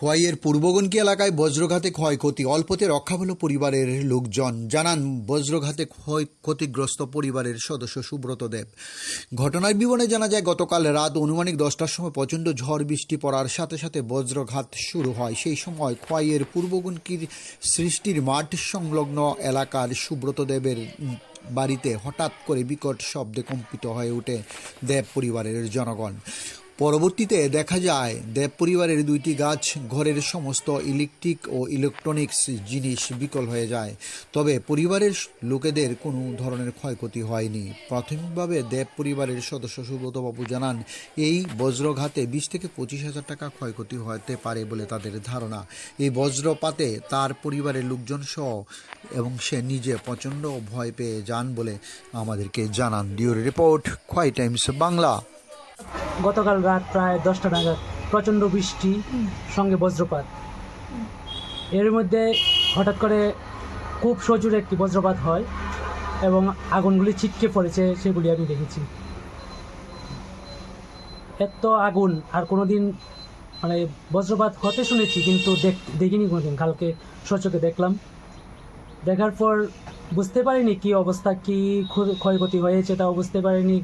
খোয়াইয়ের পূর্বগণকি এলাকায় বজ্রঘাতে ক্ষয়ক্ষতি, অল্পতে রক্ষা হলো পরিবারের লোকজন। জানান বজ্রঘাতে ক্ষতিগ্রস্ত পরিবারের সদস্য সুব্রত দেব। ঘটনার বিবরণে জানা যায়, গতকাল রাত অনুমানিক 10টার সময় প্রচণ্ড ঝড় বৃষ্টি পড়ার সাথে সাথে বজ্রঘাত শুরু হয়। সেই সময় খোয়াইয়ের পূর্বগণকির সৃষ্টির মাঠ সংলগ্ন এলাকার সুব্রত দেবের বাড়িতে হঠাৎ করে বিকট শব্দে কম্পিত হয়ে ওঠে দেব পরিবারের জনগণ। পরবর্তীতে দেখা যায় দেব পরিবারের 2টি গাছ, ঘরের সমস্ত ইলেকট্রিক ও ইলেকট্রনিক্স জিনিস বিকল হয়ে যায়। তবে পরিবারের লোকেদের কোনো ধরনের ক্ষয়ক্ষতি হয়নি। প্রাথমিকভাবে দেব পরিবারের সদস্য সুব্রতবাবু জানান, এই বজ্রঘাতে 20 থেকে 25,000 টাকা ক্ষয়ক্ষতি হতে পারে বলে তাদের ধারণা। এই বজ্রপাতে তার পরিবারের লোকজন সহ এবং সে নিজে প্রচণ্ড ভয় পেয়ে যান বলে আমাদেরকে জানান। ডিওর রিপোর্ট, খোয়াই টাইমস বাংলা। গতকাল রাত প্রায় 10টা নাগাদ প্রচণ্ড বৃষ্টি সঙ্গে বজ্রপাত। এর মধ্যে হঠাৎ করে খুব সজোরে একটি বজ্রপাত হয় এবং আগুনগুলি ছিটকে পড়েছে, সেগুলি আমি দেখেছি। এত আগুন আর কোনো দিন মানে বজ্রপাত হতে শুনেছি, কিন্তু দেখিনি কোনোদিন। কালকে সচক্ষে দেখলাম, দেখার পর বুঝতে পারিনি কী অবস্থা, কী ক্ষয়ক্ষতি হয়েছে তাও বুঝতে পারিনি।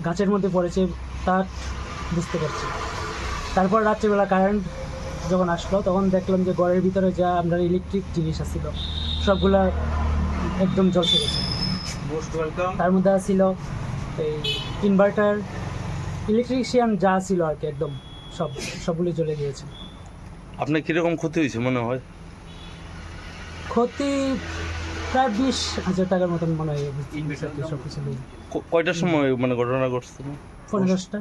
গাছের মধ্যে পড়েছে তা বুঝতে পারছি। তারপর রাত্রিবেলা কারেন্ট যখন আসলো তখন দেখলাম যে ঘরের ভিতরে যা আমরা ইলেকট্রিক জিনিস আসছিল সবগুলা একদম জ্বলছে গেছে। তার মধ্যে ছিল এই ইনভার্টার, ইলেকট্রিশিয়ান যা ছিল আর কি, একদম সবগুলি জ্বলে গিয়েছে। আপনার কীরকম ক্ষতি হয়েছে মনে হয়? ক্ষতি প্রায় 20,000 টাকার মতন মনে হয়। সব কিছু কয়টার সময় মানে ঘটনা ঘটছিল? 15-10টা।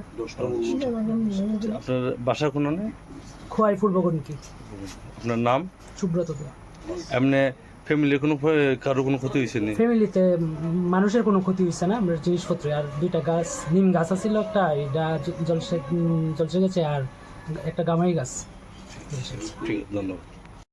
আপনার বাসা কোনো নেই? খোয়াই পূর্বগণকি। আপনার নাম? সুব্রত দেব। এমনি ফ্যামিলির কোনো কারো কোনো ক্ষতি হয়েছে না? ফ্যামিলিতে মানুষের কোনো ক্ষতি হয়েছে না, আমরা জিনিসপত্রে। আর 2টা গাছ, নিম গাছ আছিল একটা, এটা জলসে গেছে, আর একটা গামারি গাছ। ঠিক আছে, ধন্যবাদ।